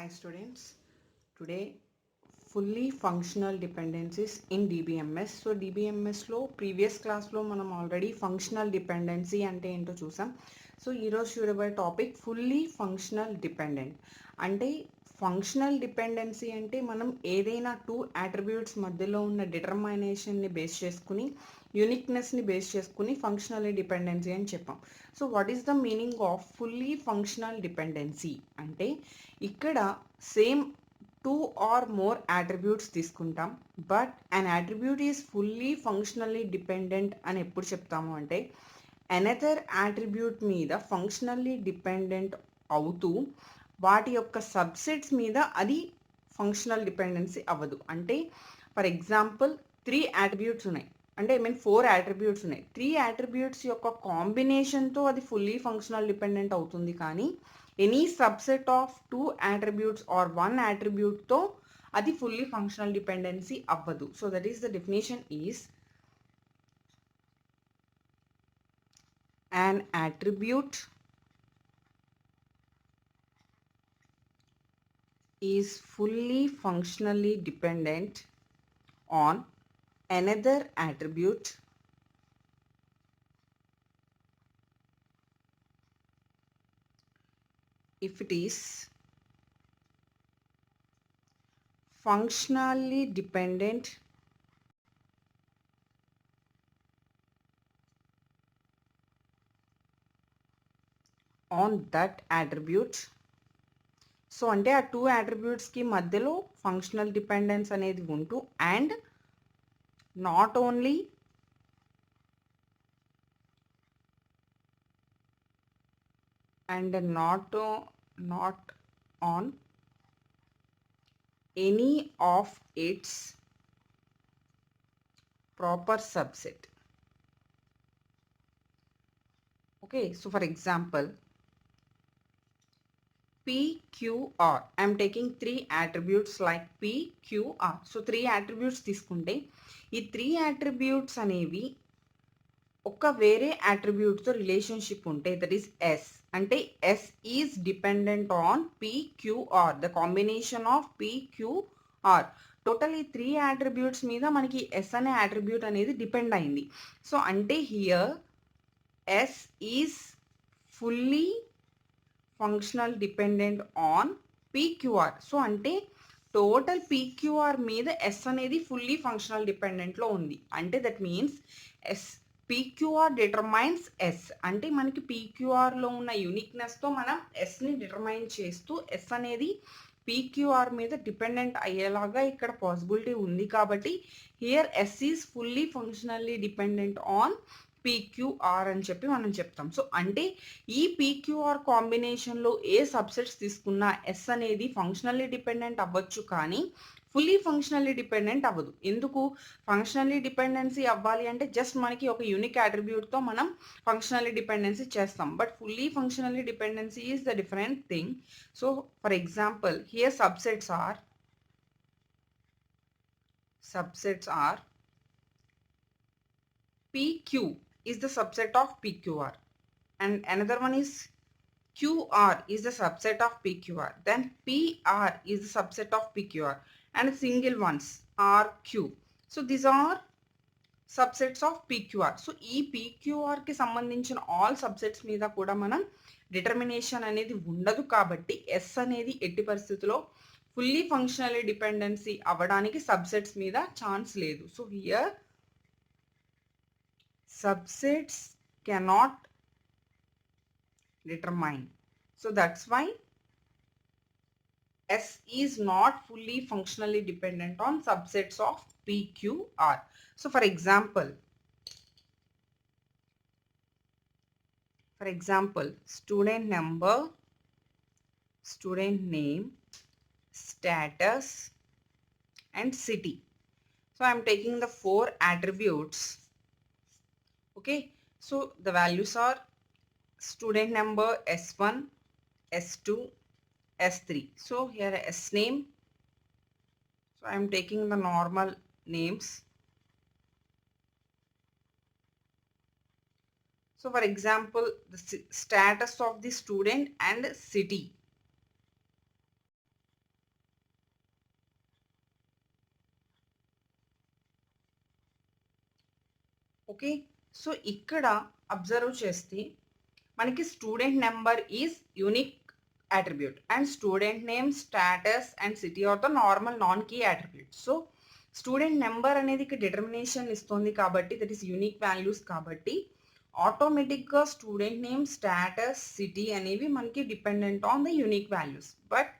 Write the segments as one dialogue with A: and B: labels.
A: Hi students, today fully functional dependencies in DBMS. So DBMS లో previous క్లాస్లో మనం already functional dependency అంటే ఏంటో చూసాం. సో ఈరోజు చూడబోయే టాపిక్ ఫుల్లీ ఫంక్షనల్ డిపెండెంట్. అంటే ఫంక్షనల్ డిపెండెన్సీ అంటే మనం ఏదైనా టూ అట్రిబ్యూట్స్ మధ్యలో ఉన్న డిటర్మైనేషన్ని బేస్ చేసుకుని యూనిక్నెస్ని బేస్ చేసుకుని ఫంక్షనల్ డిపెండెన్సీ అని చెప్పాం. So what is the meaning of fully functional dependency అంటే ఇక్కడ same two or more attributes తీసుకుంటాం, but an attribute is fully functionally dependent అని ఎప్పుడు చెప్తాము అంటే అనదర్ అట్రిబ్యూట్ మీద ఫంక్షనల్లీ డిపెండెంట్ అవుతూ వాటి యొక్క సబ్సెట్స్ మీద అది ఫంక్షనల్ డిపెండెన్సీ అవ్వదు. అంటే ఫర్ ఎగ్జాంపుల్ 3 అట్రిబ్యూట్స్ ఉన్నాయి, అంటే ఐ మీన్ 4 అట్రిబ్యూట్స్ ఉన్నాయి. 3 అట్రిబ్యూట్స్ యొక్క కాంబినేషన్తో అది ఫుల్లీ ఫంక్షనల్ డిపెండెంట్ అవుతుంది, కానీ any subset of 2 attributes or 1 అట్రిబ్యూట్తో అది ఫుల్లీ ఫంక్షనల్ డిపెండెన్సీ అవ్వదు. So that is the definition is an attribute is fully functionally dependent on another attribute if it is functionally dependent on that attribute. So అంటే ఆ 2 అట్రిబ్యూట్స్కి మధ్యలో functional dependence అనేది ఉంటూ and not only not on any of its proper subset. Okay, so for example PQR, I am taking 3 attributes like PQR. సో 3 attributes తీసుకుంటే ఈ 3 attributes అనేవి ఒక వేరే అట్రిబ్యూట్తో రిలేషన్షిప్ ఉంటే దట్ ఈస్ ఎస్, అంటే S is dependent on PQR, the combination of PQR. Total ఈ 3 అట్రిబ్యూట్స్ మీద మనకి ఎస్ అనే అట్రిబ్యూట్ అనేది డిపెండ్ అయింది. సో అంటే here S is fully functional dependent on PQR. సో అంటే టోటల్ PQR మీద ఎస్ అనేది ఫుల్లీ ఫంక్షనల్ డిపెండెంట్లో ఉంది. అంటే that means S PQR determines S, అంటే మనకి PQRలో ఉన్న యూనిక్నెస్తో మనం ఎస్ని డిటర్మైన్ చేస్తూ ఎస్ అనేది PQR మీద డిపెండెంట్ అయ్యేలాగా ఇక్కడ పాసిబిలిటీ ఉంది. కాబట్టి here S is fully functionally dependent on PQR అని చెప్పి మనం చెప్తాం. సో అంటే ఈ PQR కాంబినేషన్లో ఏ సబ్సెట్స్ తీసుకున్నా ఎస్ అనేది ఫంక్షనల్లీ డిపెండెంట్ అవ్వచ్చు, కానీ ఫుల్లీ ఫంక్షనల్లీ డిపెండెంట్ అవ్వదు. ఎందుకు ఫంక్షనల్లీ డిపెండెన్సీ అవ్వాలి అంటే జస్ట్ మనకి ఒక యూనిక్ అట్రిబ్యూట్తో మనం ఫంక్షనల్లీ డిపెండెన్సీ చేస్తాం, but fully functionally dependency is the different thing. So for example here subsets are PQ is the subset of PQR, and another one is QR is the subset of PQR, then PR is the subset of PQR, and single ones are Q. So these are subsets of PQR. So ఈ PQRకి సంబంధించిన all subsets మీద కూడా మనం determination అనేది ఉండదు, కాబట్టి yes అనేది ఎట్టి పరిస్థితుల్లో ఫుల్లీ ఫంక్షనల్లీ డిపెండెన్సీ అవ్వడానికి సబ్సెట్స్ మీద ఛాన్స్ లేదు. So here subsets cannot determine. So that's why S is not fully functionally dependent on subsets of PQR. So for example, student number, student name, status, and city. So I'm taking the 4 attributes. Okay, so the values are student number S1, S2, S3. So here S name, so I am taking the normal names. So for example, the status of the student and city. Okay. So, ఇక్కడ observe చేస్తే మనకి student number is unique attribute and student name, status and city are the normal non key attributes. So, student number అనేది ఇక్కడ determination ఇస్తుంది కాబట్టి that is unique values కాబట్టి ఆటోమేటిక్‌గా student name, status, city అనేవి మనకి dependent on the unique values. But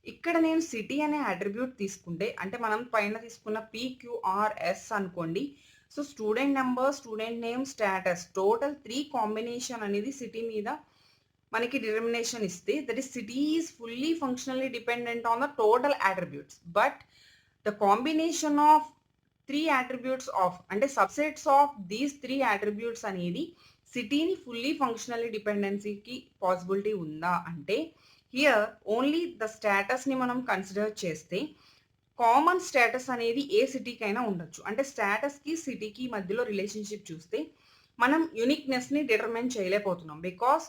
A: ఇక్కడ నేను సిటీ అనే అట్రిబ్యూట్ తీసుకుంటే అంటే మనం పైన తీసుకున్న పీక్యూఆర్ఎస్ అనుకోండి. So, student number, student name, status total 3 combination అనేది సిటీ మీద మనకి డిటర్మినేషన్ ఇస్తే that is city is fully functionally dependent on the total attributes. But the combination of 3 attributes of అంటే సబ్సెట్స్ ఆఫ్ దీస్ 3 అట్రిబ్యూట్స్ అనేది సిటీని fully functionally డిపెండెన్సీకి possibility ఉందా అంటే here only the స్టేటస్‌ని మనం కన్సిడర్ చేస్తే కామన్ స్టేటస్ అనేది ఏ సిటీకైనా ఉండొచ్చు. అంటే స్టేటస్‌కి, సిటీకి మధ్యలో రిలేషన్‌షిప్ చూస్తే మనం యూనిక్‌నెస్‌ని డిటర్మైన్ చేయలేకపోతున్నాం. Because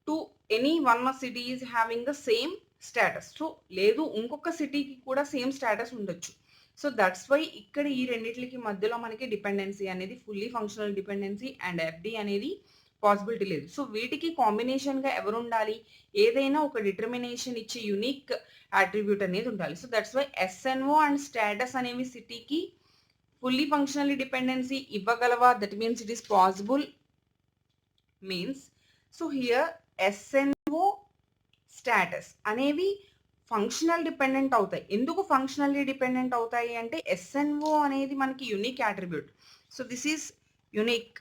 A: to any one city is having the same status. So, లేదు ఇంకొక సిటీకి కూడా సేమ్ స్టేటస్ ఉండొచ్చు. సో, దట్స్ వై ఇక్కడ ఈ రెండిట్లకి మధ్యలో మనకి డిపెండెన్సీ అనేది fully functional dependency and FD అనేది పాసిబిలిటీ లేదు. సో, వీటికి కాంబినేషన్‌గా ఎవరుండాలి? ఏదైనా ఒక డిటర్మినేషన్ ఇచ్చే యూనిక్ అట్రిబ్యూట్ అనేది ఉండాలి. So, that's why SNO and status అనేవి సిటీకి ఫుల్లీ ఫంక్షనల్లీ డిపెండెన్సీ ఇవ్వగలవా? That means it is possible means so here SNO, status అనేవి ఫంక్షనల్ డిపెండెంట్ అవుతాయి. ఎందుకు ఫంక్షనల్లీ డిపెండెంట్ అవుతాయి అంటే ఎస్ఎన్ఓ అనేది మనకి unique attribute. So, this is unique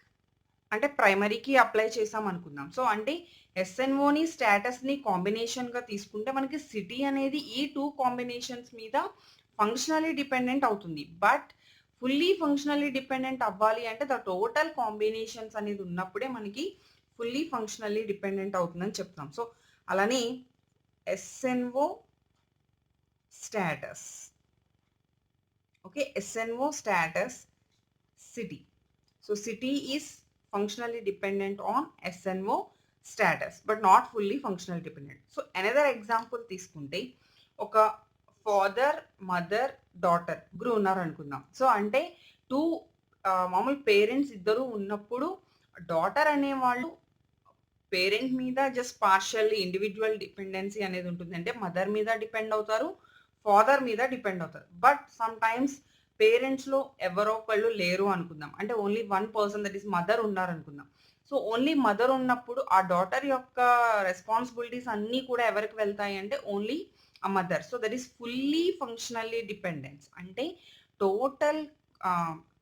A: అంటే ప్రైమరీకి అప్లై చేసాం అనుకుందాం. సో, అంటే ఎస్ఎన్ఓని, స్టేటస్‌ని కాంబినేషన్‌గా తీసుకుంటే మనకి సిటీ అనేది ఈ 2 కాంబినేషన్స్ మీద ఫంక్షనల్లీ డిపెండెంట్ అవుతుంది. బట్ ఫుల్లీ ఫంక్షనల్లీ డిపెండెంట్ అవ్వాలి అంటే ద టోటల్ కాంబినేషన్స్ అనేది ఉన్నప్పుడే మనకి ఫుల్లీ ఫంక్షనల్లీ డిపెండెంట్ అవుతుందని చెప్తాం. సో, అలానే SNO, status. Okay. SNO, status, city. So, city is functionally dependent on SNO status but not fully functional dependent. So another example తీసుకుంటే ఒక ఫాదర్, మదర్, డాటర్ ముగ్గురు ఉన్నారు అనుకుందాం. సో, అంటే 2 మామూలు పేరెంట్స్ ఇద్దరు ఉన్నప్పుడు డాటర్ అనేవాళ్ళు పేరెంట్ మీద జస్ట్ పార్షియల్ ఇండివిడ్యువల్ డిపెండెన్సీ అనేది ఉంటుంది. అంటే మదర్ మీద డిపెండ్ అవుతారు, ఫాదర్ మీద డిపెండ్ అవుతారు. బట్ సమ్ టైమ్స్ పేరెంట్స్‌లో ఎవరో ఒకళ్ళు లేరు అనుకుందాం. అంటే only one person that is mother ఉన్నారనుకుందాం. సో, ఓన్లీ మదర్ ఉన్నప్పుడు ఆ డాటర్ యొక్క రెస్పాన్సిబిలిటీస్ అన్నీ కూడా ఎవరికి వెళ్తాయి అంటే ఓన్లీ ఆ mother. So, that is fully functionally dependence. అంటే టోటల్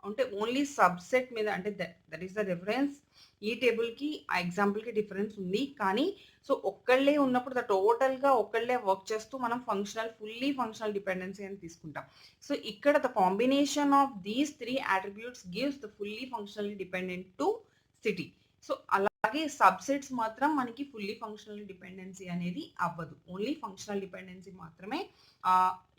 A: అంటే ఓన్లీ సబ్సెట్ మీద అంటే దట్ ఈస్ ద రిఫరెన్స్. ఈ టేబుల్‌కి ఆ ఎగ్జాంపుల్‌కి డిఫరెన్స్ ఉంది. కానీ సో, ఒక్కళ్ళే ఉన్నప్పుడు టోటల్‌గా ఒక్కళ్ళే వర్క్ చేస్తూ మనం ఫుల్లీ ఫంక్షనల్ డిపెండెన్సీ అని తీసుకుంటాం. సో, ఇక్కడ the combination of these 3 attributes gives the fully functionally dependent to city. So, అలాగే సబ్సెట్స్ మాత్రం మనకి ఫుల్లీ ఫంక్షనల్ డిపెండెన్సీ అనేది అవ్వదు. ఓన్లీ ఫంక్షనల్ డిపెండెన్సీ మాత్రమే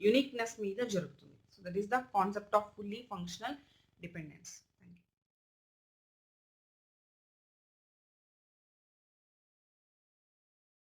A: యూనిక్‌నెస్ మీద జరుగుతుంది. So, that is the concept of fully functional dependence.